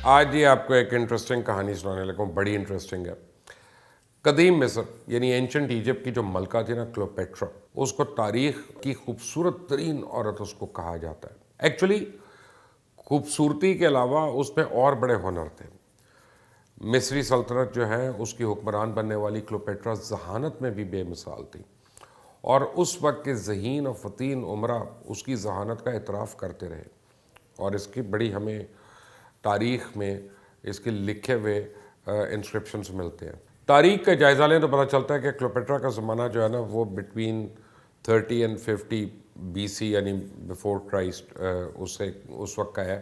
آج یہ آپ کو ایک انٹرسٹنگ کہانی سنانے لگا ہوں، بڑی انٹرسٹنگ ہے۔ قدیم مصر یعنی اینشنٹ ایجپٹ کی جو ملکہ تھی نا کلیوپیٹرا، اس کو تاریخ کی خوبصورت ترین عورت اس کو کہا جاتا ہے۔ ایکچولی خوبصورتی کے علاوہ اس میں اور بڑے ہنر تھے۔ مصری سلطنت جو ہے اس کی حکمران بننے والی کلیوپیٹرا ذہانت میں بھی بے مثال تھی، اور اس وقت کے ذہین اور فطین عمرا اس کی ذہانت کا اعتراف کرتے رہے، اور اس کی بڑی ہمیں تاریخ میں اس کے لکھے ہوئے انسکرپشنز ملتے ہیں۔ تاریخ کا جائزہ لیں تو پتہ چلتا ہے کہ کلیوپیٹرا کا زمانہ جو ہے نا وہ بٹوین 30 and 50 BC یعنی بیفور کرائسٹ اس وقت کا ہے،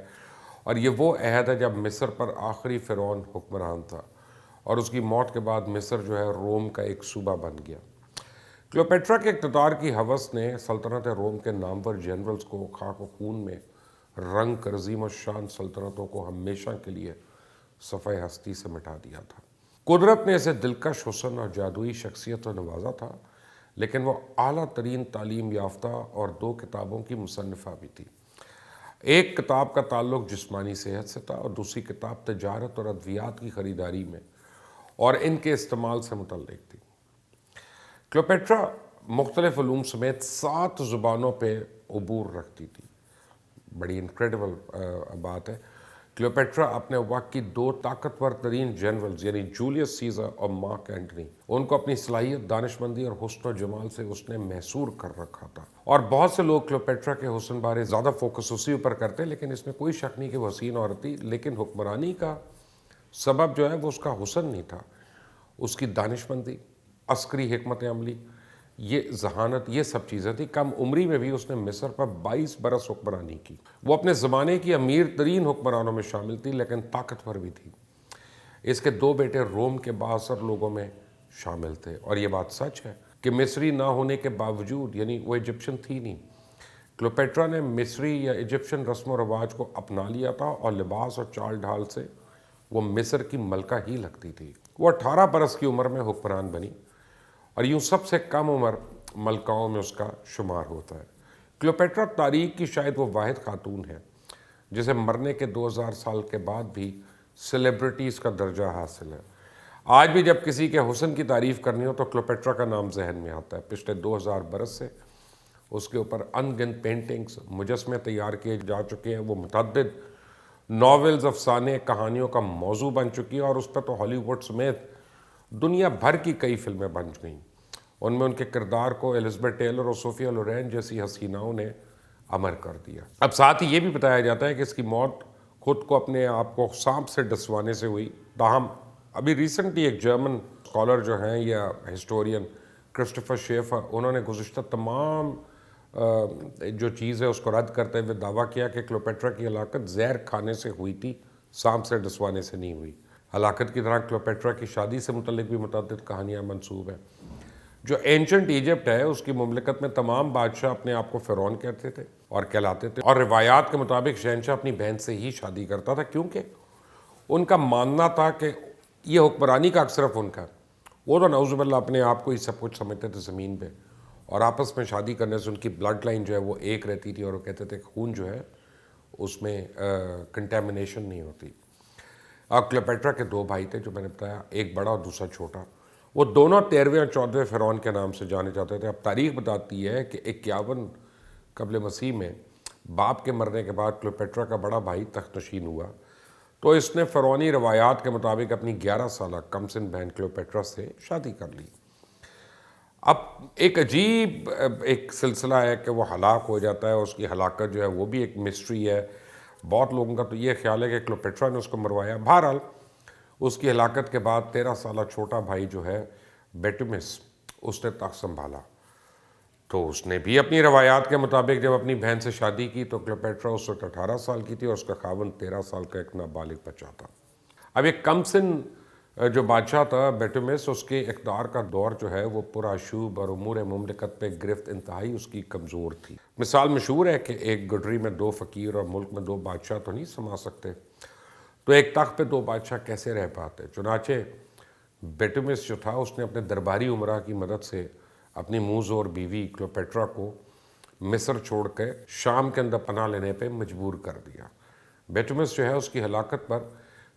اور یہ وہ عہد ہے جب مصر پر آخری فرعون حکمران تھا، اور اس کی موت کے بعد مصر جو ہے روم کا ایک صوبہ بن گیا۔ کلیوپیٹرا کے اقتدار کی ہوس نے سلطنت روم کے نامور جنرلز کو خاک و خون میں رنگ کر عظیم و شان سلطنتوں کو ہمیشہ کے لیے صفحہ ہستی سے مٹا دیا تھا۔ قدرت نے اسے دلکش حسن اور جادوئی شخصیت تو نوازا تھا، لیکن وہ اعلیٰ ترین تعلیم یافتہ اور 2 کتابوں کی مصنفہ بھی تھی۔ ایک کتاب کا تعلق جسمانی صحت سے تھا، اور دوسری کتاب تجارت اور ادویات کی خریداری میں اور ان کے استعمال سے متعلق تھی۔ کلیوپیٹرا مختلف علوم سمیت 7 زبانوں پہ عبور رکھتی تھی۔ بڑی انکریڈیبل بات ہے۔ کلیوپیٹرا اپنے وقت کی 2 طاقتور ترین جنرلز یعنی جولیس سیزر اور مارک اینٹنی، ان کو اپنی صلاحیت، دانشمندی اور حسن و جمال سے اس نے محصور کر رکھا تھا۔ اور بہت سے لوگ کلیوپیٹرا کے حسن بارے زیادہ فوکس اسی اوپر کرتے، لیکن اس میں کوئی شک نہیں کہ وہ حسین عورت تھی، لیکن حکمرانی کا سبب جو ہے وہ اس کا حسن نہیں تھا، اس کی دانشمندی، عسکری حکمت عملی، یہ ذہانت، یہ سب چیزیں تھیں۔ کم عمری میں بھی اس نے مصر پر 22 برس حکمرانی کی۔ وہ اپنے زمانے کی امیر ترین حکمرانوں میں شامل تھی، لیکن طاقتور بھی تھی۔ اس کے 2 بیٹے روم کے بااثر لوگوں میں شامل تھے، اور یہ بات سچ ہے کہ مصری نہ ہونے کے باوجود، یعنی وہ ایجپشن تھی نہیں، کلیوپیٹرا نے مصری یا ایجپشن رسم و رواج کو اپنا لیا تھا، اور لباس اور چال ڈھال سے وہ مصر کی ملکہ ہی لگتی تھی۔ وہ 18 برس کی عمر میں حکمران بنی، اور یوں سب سے کم عمر ملکاؤں میں اس کا شمار ہوتا ہے۔ کلیوپیٹرا تاریخ کی شاید وہ واحد خاتون ہے جسے مرنے کے 2000 سال کے بعد بھی سیلیبریٹیز کا درجہ حاصل ہے۔ آج بھی جب کسی کے حسن کی تعریف کرنی ہو تو کلیوپیٹرا کا نام ذہن میں آتا ہے۔ پچھلے 2000 برس سے اس کے اوپر ان گنت پینٹنگز، مجسمے تیار کیے جا چکے ہیں۔ وہ متعدد ناولز، افسانے، کہانیوں کا موضوع بن چکی ہے، اور اس پر تو ہالی ووڈ سمیت دنیا بھر کی کئی فلمیں بن گئیں۔ ان میں ان کے کردار کو الزبتھ ٹیلر اور صوفیہ لورین جیسی حسیناؤں نے امر کر دیا۔ اب ساتھ ہی یہ بھی بتایا جاتا ہے کہ اس کی موت خود کو اپنے آپ کو سانپ سے ڈسوانے سے ہوئی۔ تاہم ابھی ریسنٹلی ایک جرمن اسکالر جو ہیں یا ہسٹورین کرسٹوفر شیفر، انہوں نے گزشتہ تمام جو چیز ہے اس کو رد کرتے ہوئے دعویٰ کیا کہ کلیوپیٹرا کی ہلاکت زہر کھانے سے ہوئی تھی، سانپ سے ڈسوانے سے نہیں ہوئی۔ ہلاکت کی طرح کلیوپیٹرا کی شادی سے متعلق بھی متعدد کہانیاں منسوب ہیں۔ جو اینشنٹ ایجپٹ ہے اس کی مملکت میں تمام بادشاہ اپنے آپ کو فرعون کہتے تھے اور کہلاتے تھے، اور روایات کے مطابق شہنشاہ اپنی بہن سے ہی شادی کرتا تھا، کیونکہ ان کا ماننا تھا کہ یہ حکمرانی کا حق صرف ان کا۔ وہ تو نعوذ باللہ اپنے آپ کو ہی سب کچھ سمجھتے تھے زمین پہ، اور آپس میں شادی کرنے سے ان کی بلڈ لائن جو ہے وہ ایک رہتی تھی، اور وہ کہتے تھے خون جو ہے اس میں کنٹیمنیشن نہیں ہوتی۔ اب کلیوپیٹرا کے 2 بھائی تھے جو میں نے بتایا، ایک بڑا اور دوسرا چھوٹا۔ وہ دونوں 13ویں اور 14ویں فرعون کے نام سے جانے جاتے تھے۔ اب تاریخ بتاتی ہے کہ 51 قبل مسیح میں باپ کے مرنے کے بعد کلیوپیٹرا کا بڑا بھائی تخت نشین ہوا، تو اس نے فرعونی روایات کے مطابق اپنی 11 سالہ کم سن بہن کلیوپیٹرا سے شادی کر لی۔ اب ایک عجیب ایک سلسلہ ہے کہ وہ ہلاک ہو جاتا ہے، اس کی ہلاکت جو ہے وہ بھی ایک مسٹری ہے۔ بہت لوگوں کا تو یہ خیال ہے کہ کلیوپیٹرا نے اس کو مروایا۔ بہرحال اس کی ہلاکت کے بعد 13 سالہ چھوٹا بھائی جو ہے بیٹومس، اس نے تخت سنبھالا۔ تو اس نے بھی اپنی روایات کے مطابق جب اپنی بہن سے شادی کی تو کلیوپیٹرا اس وقت 18 سال کی تھی، اور اس کا خاوند 13 سال کا ایک نابالغ بچہ تھا۔ اب ایک کم سن جو بادشاہ تھا بیٹومس، اس کے اقتدار کا دور جو ہے وہ پرآشوب اور امور مملکت پہ گرفت انتہائی اس کی کمزور تھی۔ مثال مشہور ہے کہ ایک گڈری میں 2 فقیر اور ملک میں 2 بادشاہ تو نہیں سما سکتے، تو ایک تخت پہ 2 بادشاہ کیسے رہ پاتے؟ چنانچہ بیٹومس جو تھا اس نے اپنے درباری امراء کی مدد سے اپنی موز اور بیوی کلیوپیٹرا کو مصر چھوڑ کے شام کے اندر پناہ لینے پہ مجبور کر دیا۔ بیٹومس جو ہے اس کی ہلاکت پر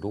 2